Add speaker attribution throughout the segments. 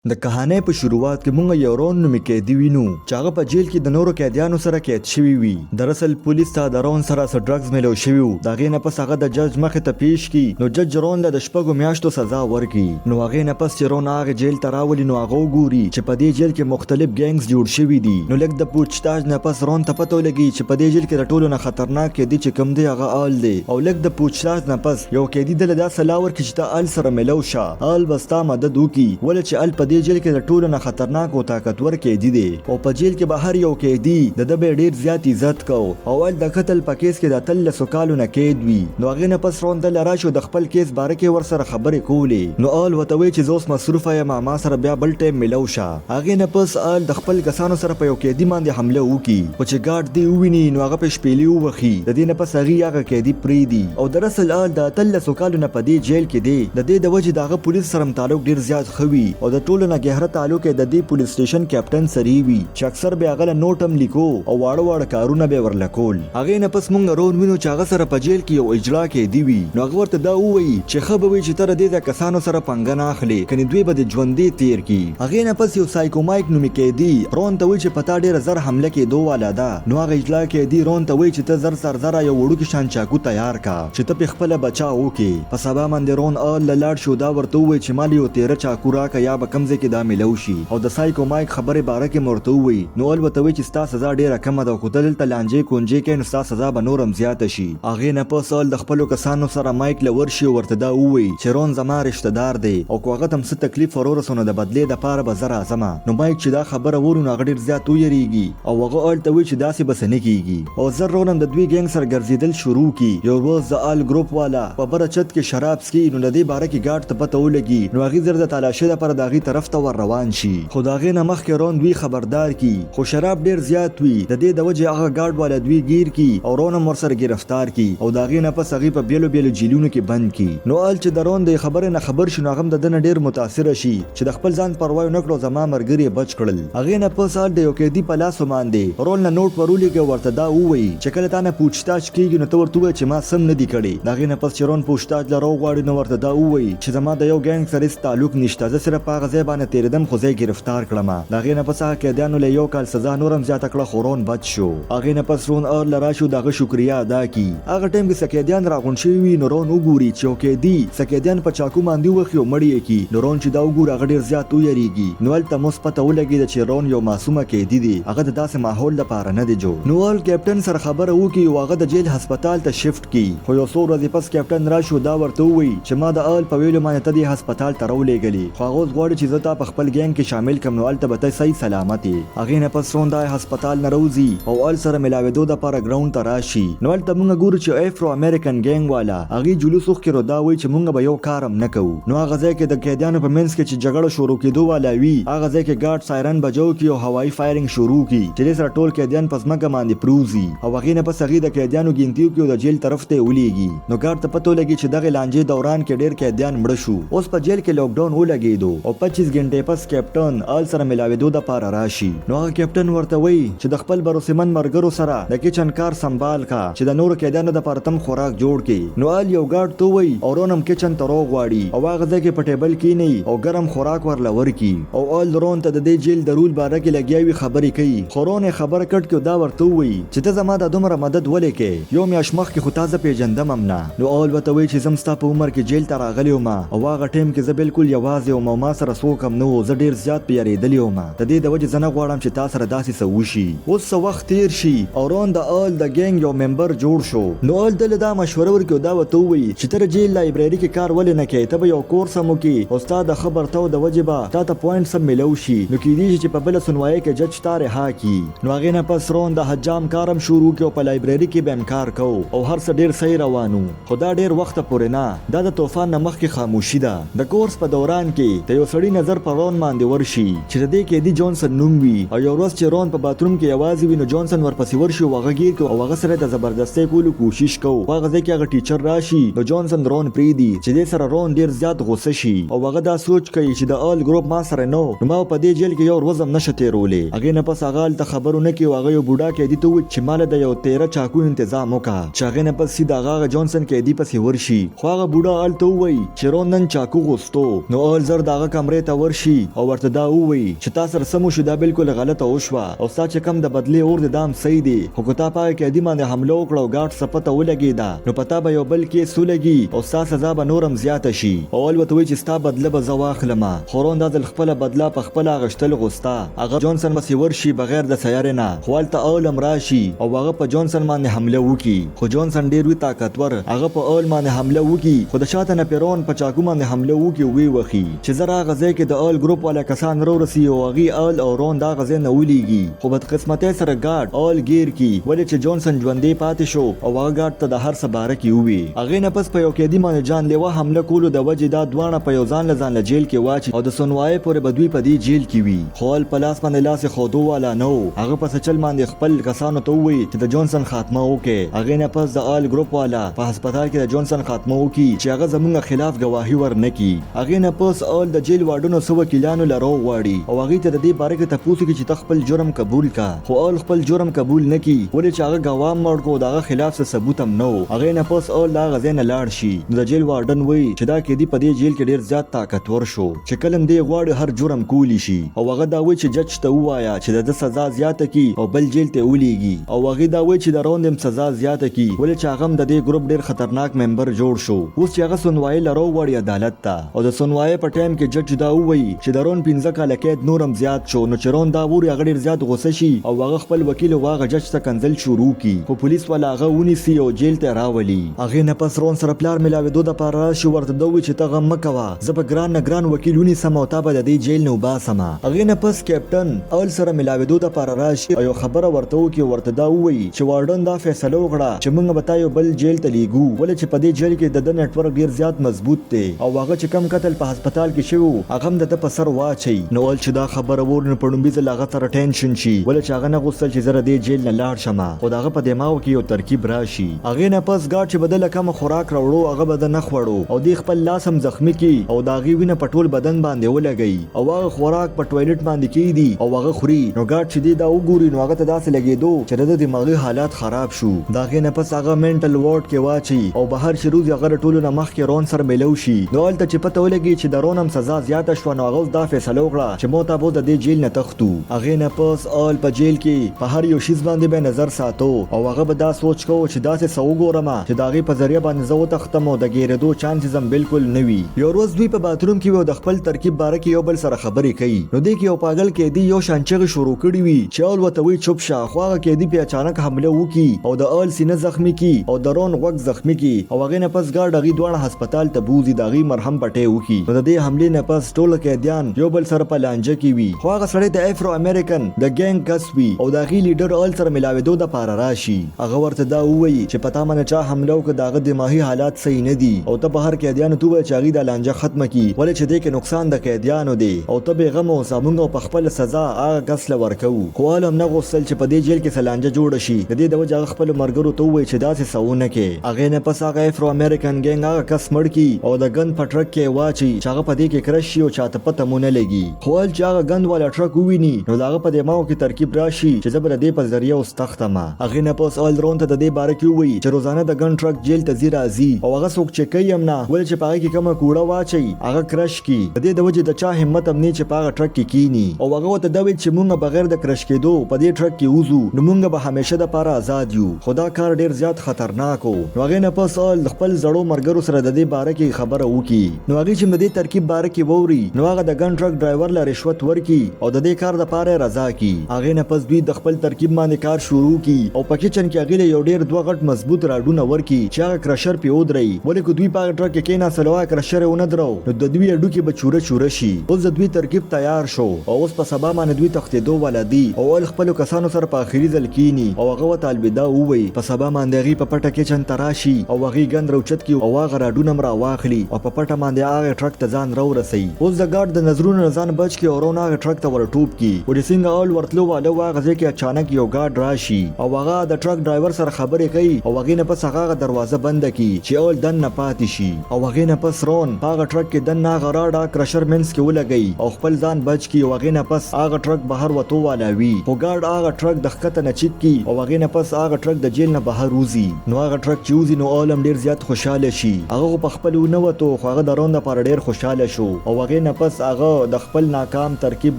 Speaker 1: د کہانی په شروعات کې مونږ یو رون نومي قیدي وینو چې هغه په جیل کې د نورو قیدیانو سره قید شوی وي. دراصل پولیس ته د رون سره څه ډرګز میلو شوي وو. د هغې نه پس هغه د جج مخې ته پیش کی نو جج رون له د 6 میاشتو سزا ورکړي. نو هغې نه پس چې رون هغه جیل ته راولي نو هغه وګوري چې په دې جیل کې مختلف ګینګز جوړ شوي دي. نو لږ د پوچتاژ نه پس رون ته پته ولګي چې په دې جیل کې د ټولو نه خطرناک قیدي چې کوم دی هغه آل دی. او لږ د پوچتاژ نه پس یو قیدي دله دا سلا ورکړي چې ته آل سره میلو شه، آل به ستا مدد وکړي ولې چې آل په دې جیل کې د ټولو نه خطرناک او طاقتور قیدی دی. او په جیل کې بهر یو قیدی د به ډیر زیات عزت کو او ول د قتل په کیس کې د تل سکالو نه قید وي. نو هغه نه پس رون د لراشو د خپل کیس باره کې ور سره خبرې کولې. نو آل وتوي چې زوس مصروف یم ما سره بیا بل ټیم ملو شه. هغه نه پس آل د خپل کسانو سره په یو قیدی باندې حمله وکړي او چې ګارد دی وویني نو هغه په شپېلې ووخي. د دې نه پس هغه قیدی پری دی او دراصل آل د تل سکالو نه په دې جیل کې دی. د دې د وجې دغه پولیس سره تعلق ډیر زیات خوي او د ټولو نه ګهره تعلق د دې پولیس سټیشن کیپټن سری وی چې اکثر به هغه نوټم لیکو او واړه کارونه به ورلکول. هغه نه پس مونږ رون وینو چې هغه سره په جیل کې یو اجرا کې دی وی. نو هغه ورته دا وایي چې خبروي چې تر دې د کسانو سره پنګ نه اخلي کني دوی به د ژوندې تیر کی. هغه نه پس یو سایکومایک نومي کې دی رون ته وایي چې پتا ډیر زر حمله کې دوه والا ده. نو هغه اجرا کې دی رون ته وایي چې ته زر سر یو وړو کې شان چاکو تیار کا چې ته په خپل بچاو کې. په سبا باندې رون آل لاړ شو دا ورته وایي چې مال یو 13 چاکو راکا یا به کمزې کې دا ملو شي. او د سایکومایک خبره باره کې مرته وي نو ول وتوي چې ستا سزا ډیره کمه ده او خدل ته لانجې کونجې کې نو ستا سزا به نورم زیاته شي. هغه نه په سال د خپل کسانو سره مایک لور شي ورته دا وي چې رون زما رشتہ دار دی او کوغه تم څه تکلیف ورورسونه د بدلې د پاره به زرا زما. نو مایک چې دا خبره ورونه غډیر زیات ویریږي او هغه ال ته وي چې داسې بس نه کیږي. او زر رونم د دوی ګنګ سره ګرځیدل شروع کی. یو ورځ د آل ګروپ والا په بره چت کې شراب سکي نو د دې باره کې ګارد ته پته ولګي. نو هغه زر د تلاشي لپاره داغي طرف ته ور روان شي. خدای نه مخکې رون دوی خبردار کی خو شراب ډیر زیات وي. د دې د وجه هغه ګارد والا دوی گیر کی او رون هم ورسره گرفتار کی او داغي نه پس هغه په بیلو جیلونو کې بند کی. نو ال چې د رون د خبره نه خبر شنو هغه د دنه ډیر متاثر شي چې د خپل ځان پروا نه کړو زما مرګري بچ کړل. هغه نه پس ال د یو کې دی په لاس باندې رون نه نوٹ ورولې کې ورته دا وایي چې کله تا نه پوښتاچ کیږي نو ته ورته چې ما سم نه دی کړی. داغي نه پس چې رون پوښتاچ لرو غواړي نو ورته دا وایي چې زما د یو ګنګ سره تعلق نشته زه صرف هغه ځای باندې تیردم خو ځای گرفتار کړم. داغي نه پس هغه قیدیانو له یو کال سزا نورم زیاته کړه خو رون بچ شو. هغه نه پس رون اور لراشو دغه شکریا ادا کی. هغه ټیم کې سکیدیان راغون شوی نو رون وګوري چې اوکې دی سکیدیان په چاکو باندې وخیو مړی کی. نو رون چې دا وګور هغه ډیر زیات ویریږي. نو ول ته مثبت ولګي چې رون یو معصومه قیدی دی هغه د داسې ماحول لپاره نه دی جوړ. نو ول کیپټن سره خبره وکي او هغه د جیل هسپتال ته شفت کی. خو یو څو ورځې پس کیپټن راشو دا ورته وی چې ما د آل په ویلو باندې ته د هسپتال ته راولېګلی خو هغه غواړي چې زه تا په خپل ګینګ کې شامل کم. نو ول ته به صحیح سلامتي. هغه نه پس رون د هسپتال نه روزي او ال سره ملاویدو د لپاره ګراوند ته راشي. نو ول ته موږ ګورو چې افرو امریکن ګینګ والا هغه جلوس وکړو دا وایي چې موږ به یو کارم نه کوو. نو هغه ځای کې د قیدیانو په منځ کې چې جګړه شروع کېدو والا وی هغه ځای کې ګارد سایرن بجو کی او هوایي فایرینګ شروع کی چې سره ټول قیدیان پس مګه باندې پروزي او هغه نه پس هغه د قیدیانو ګینتیو کې د جیل طرف ته ولېږي. نو ګارد ته پته لګي چې دغه لانجې دوران کې ډېر قیدیان مړ شو. اوس په جیل کې لاک ډاون ولګېدو او 25 غنټې پس کیپټن آل سره ملاویدو د لپاره راشي. نو هغه کیپټن ورته وایي چې د خپل بروسمن مرګرو سره د کچن کار سنبال کا چې د نورو قیدیانو د لپاره تم خوراک جوړ کړي. نو آل یو ګارد ته وایي او رونم کچن ته روغواړي او هغه ځکه په ټیبل کې نه او ګرم خوراک ورل ورکی. او آل رون ته د دې جیل د رول باره کې لګیاوي خبرې کوي. خورون خبره کټ کې دا ورته وایي چې ته زما د دومره مدد ولې کې یو میاش مخ کې خو تازه پیژندم امنا. نو آل وته وایي چې زم ستا په عمر کې جیل ته راغلی وم او هغه ټیم کې زه بالکل یوازې وم او ما سره څوک هم نه و. زه ډیر زیات پیریدلی وم. د دې د وجې زه نه غواړم چې تا سره داسې څه وشي. اوس څه وخت تیر شي او رون د آل د ګینګ یو ممبر جوړ شو. نو آل دله دا مشوره ورکړه دا ورته وایي چې تر جیل لایبرری کې کار ولې نه کوې ته به یو کورس هم وکړي او ستا د خبر ته د وجې به تا ته پوینټس هم میلو شي. نو کیدای شي چې په بله سنوایي کې جج تا رها کړي. نو هغې نه پس رون د حجام کار هم شروع کړ او په لایبرری کې به هم کار کو او هر څه ډیر صحیح روانو. خو دا ډیر وخت پورې نه دا د طوفان نه مخکې خاموشي ده. د کورس په دوران کې د یو سړي نظر په رون باندې ورشي چې د دې قیدي جونسن نوم وي. او یو ورځ چې رون په باتروم کې یوازې وي نو جونسن ورپسې ورشي او هغه ګیر کو او هغه سره د زبردستۍ کولو کوشش کو. هغه ځکه چې هغه ټیچر راشي نو جونسن رون پریدي چې دې سره رون ډیر زیات غوسه شي او هغه دا سوچ کوي چې د آل ګروپ ما سره نو ما په دې جیل کې یو ورځ هم نشه تیرولې. هغه نه پس هغه ته خبرونه کوي هغه یو بوډا قیدي ته چې مال د یو 13 چاکو تنظیم وکړه چې هغه نه پس سیده هغه جونسن قیدي پسې ورشي. خو هغه بوډا آل ته وایي چې رون نن چاکو غوستو. نو آل زر دغه کمرې ته ورشي او ورته دا ووایي چې تا سره سمو شو دا بالکل غلطه وشوه او ستا چې کم د بدلې اور د دام صحیح دی خو که تا په هغه قیدي باندې حمله وکړه او ګارډ سپته ولګېده نو په تا به یو بل کیس ولګي او ستا سزا به نورم زیاته شي او اول ورته وایي چې ستا بدله به زه واخلمه خو رون دا ځل خپله بدله په خپله اخیستل غوسته هغه جانسن پسې ورشي بغیر د سیارې نه خو هلته اول هم راشي او هغه په جانسن باندې حمله وکړي خو جانسن ډېر وي طاقتور هغه په اول باندې حمله وکړي خو د شاته نه پیرون په چاقو باندې حمله وکړي او ویې وخي چې زه راغه ځای کې د اول ګروپ والا کسان راورسي او هغې اول او رون دا غځای نه ولیږي خو بدقسمتۍ سره ګارډ اول ګیر کی ولې چې جانسن ژوندی پاتې شو او هغه ګارډ ته د هر څه باره کې ووي هغې نه پس په یو قیدي باندې جان لیوه حمله کولو د وجې دا دواړه په یو ځان له ځان له جیل کې واچي او د سنوایۍ پورې به دوی په دې جیل کې وي خو ال په لاس باندې لاس یې ښودو والا نه و هغه په څه چل باندې خپل کسانو ته ووایي چې د جانسن خاتمه وکړي هغې نه پس د آل ګروپ والا په هسپتال کې د جانسن خاتمه وکړي چې هغه زموږ خلاف ګواهي ورنکړي هغې نه پس آل د جیل واډونو څو وکیلانو له راوغواړي او هغې ته د دې باره کې تپوس وکړي چې ته خپل جرم قبول کا خو آل خپل جرم قبول نه کړي ولې چې هغه ګواه مړ کړو د هغه خلاف څه ثبوت هم نه و هغې نه پس آل د هغه ځای نه لاړ شي نو د جیل وارډن وایي چې دا قیدي په دې جیل کې ډېر زیات طاقتور شو چې کله هم دې غواړي هر جرم کولی شي او هغه دا وایي چې جج ته ووایه چې د ده سزا زیاته کړي او بل جیل ته ولیږي او هغې دا وایي چې د روند هم سزا زیاته کړي ولې چې هغه هم د دې ګروپ ډېر خطرناک ممبر جوړ شو اوس چې هغه سنوایي له راوغواړي عدالت ته او د سنوایي په ټایم کې جج دا ووایي چې د رون 15 کاله قید نور هم زیات شو نو چې رون دا ووري هغه ډېر زیات غوسه شي او هغه خپل وکیل او هغه جج ته کنځل شروع کړي خو پولیس والا هغه ونیسي او جیل ته راولي هغې نه پس رون سره پلار ملاوېدو دپاره راشي ورته ده ووایي چې ته غم مه کوه زه به ګران نه ګران وکیل ونیسم او تا به د دې جیل نه وباسمه هغې نه پس کیپټن اول سره ملاوېدو دپاره راشي او یو خبره ورته وکړي ورته دا ووایي چې وارډن دا فیصله وکړه چې موږ به تا یو بل جیل ته لیږو ولې چې په دې جیل کې د ده نیټورک ډېر زیات مضبوط دی او هغه چې کم قتل په هسپتال کې شوی و هغه هم د ده په سر واچوي نو ول چې دا خبره ووري نو په لومبي ځل هغه سره ټینشن شي ولې چې هغه نه غوښتل چې زه د دې جیل نه لاړ شمه خو د هغه په دماغو کې یو ترکیب راشي هغې نه پس ګارډ چې به ده له کومه خوراک راوړو هغه به ده نه خوړو او دې خپل لاس هم زخمي کړي او د هغې وینه په ټول بدن باندې ولګوي او هغه خوراک په ټوایلټ باندې کېږدي او هغه خوري نو ګارډ چې دی دا وګوري نو هغه ته داسې لګېدو چې د ده دماغي حالات خراب شو د هغې نه پس هغه منټل وارډ کې واچي او بهر چې روز هغه د ټولو نه مخکې رون سره میلو شي نو هلته چې پته ولګي چې د رون هم سزا زیاته شوه نو هغه اوس دا فیصله وکړه چې موږ به د دې جیل نه تښتو هغې نه پس آل په جیل کې په هر یو شیز باندې به نظر ساتو او هغه به دا سوچ کوو چې داسې څه وګورم چې د هغې په ذریعه باندې زه وتښتم او د ګېرېدو چانسز هم بالکل نه وي یو ورځ دوی په باتروم کې وي او د خپل ترکیب باره کې یو بل سره خبرې کوي نو دې کې یو پاگل قیدي یو شان چغې شروع کړي وي چې اول ورته وایي چوپ شه خو هغه قیدي پې اچانک حمله وکړي او د اول سینه زخمي کړي او د رون غوږ زخمي کړي او هغې نه پس ګارډ هغې دواړه هسپتال ته بوځي د هغې مرهم پټۍ وکړي نو د دې حملې نه پس ټوله قیدیان یو بل سره په لانجه کې وي خو هغه سړی د افرو امریکن د ګینګ کس وي او د هغې لیډر اول سره ملاوېدو دپاره راشي هغه ورته دا ووایي چې په تا باندې چا حمله وکړه د هغه دماغي حالات صحیح نه دي او ته به هر قیدیانو ته ووایه چې هغې دا لانجه ختمه کړي ولې چې دې کې نقصان د قیدیانو دی او ته بېغمه اوسه موږ په خپله سزا هغه کس له ورکوو خو هل هم نه غوښتل چې په دې جیل کې څه لانجه جوړه شي د دې د وجې هغه خپلو ملګرو ته ووایي چې داسې څه ونه کړې هغې نه پس هغه افرو امریکن ګینګ هغه کس مړ کړي او د ګن په ټرک کې واچي چې هغه په دې کې کرش شي او چاته پته مو نه لګي خو هل چې هغه ګند والا ټرک وویني نو د هغه په دماغو کې ترکیب راشي چې زه به د دې په ذریعه اوس تښتمه هغې نه پس آل رون ته د دې باره کې ووایي چې روزانه د ګن ټرک جیل ته ځي راځي او هغه څوک چې کوي هم نه ولې چې په هغې کې کومه کوړه واچوي هغه کرش کړي د دې د وجې د چا همت هم نه چې په هغه ټرک کې کیني او هغه ورته دا وایي چې مونږ بغیر د کرش کېدو په دې ټرک کې وځو نو مونږ به همیشه دپاره آزاد یو خو دا کار ډېر زیات خطرناک و نو هغې نه پس آل د خپل زړو ملګرو سره د دې باره کې خبره وکړي نو هغې چې د دې ترکیب باره کې ووري نو هغه د ګن ټرک ډرایور له رشوت ورکړي او د دې کار دپاره یې رضا کړي هغې نه پس دوی د خپل ترکیب باندې کار شروع کړي او په کچن کې هغې له یو ډېر دوه غټ مضبوط راډونه ورکړي چې هغه کرشر پې ودروي ولې که دوی په هغه ټرک کې کېناستل او هغه کرشر یې ونه درو نو د دوی هډوکي به چوره چوره شي اوس د دوی ترکیب تیار شو او اوس په سبا باندې دوی تښتېدو والا دي او اول خپلو کسانو سره په آخري ځل کیني او هغه ورته الوداع ووایي په سبا باندې هغې په پټه کچن ته راشي او هغې ګند راوچت کړي او هغه راډونه هم راواخلي او په پټه باندې هغه ټرک ته ځان راورسوي اوس د ګارډ د نظرونو نه ځان بچ کړي او رون هغه ټرک ته ورټوپ کړي او چې څنګه اول ورتلو واله و هغه ځای کې اچانک یو ګارډ راشي او هغه د ټرک ډرایور سره خبرې کوي او هغې نه پس هغه دروازه بنده کړي چې اول دن نه پاتې شي او هغې نه پس رون هغه ټرک کې دننه هغه راډه کرشر منځ کې ولګوي او خپل ځان بچ کړي او هغې نه پس هغه ټرک بهر وتو والا وي خو ګارډ هغه ټرک د ښکته نه چیک کړي او هغې نه پس هغه ټرک د جیل نه بهر وځي نو هغه ټرک چې وځي نو اول هم ډېر زیات خوشحاله شي هغه خو په خپل ونه وتو خو هغه د رون دپاره ډېر خوشحاله شو او هغې داغې نه پس هغه د خپل ناکام ترکیب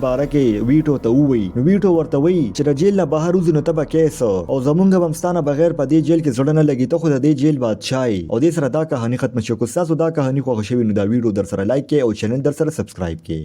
Speaker 1: باره کې ویټو ته ووی. نو ویټو ورته وی چې د جیل نه بهر وځو نو ته به کیس او زمونږ به ستانه بغیر په دې جیل کې زړه نه لګي، ته خو د دې جیل بادشاهي. او دې سره دا کہانی ختم شو. که تاسو دا کہانی خوښ شوی نو دا ویډیو در سره لایک کړئ او چینل در سره سبسکرایب کړئ.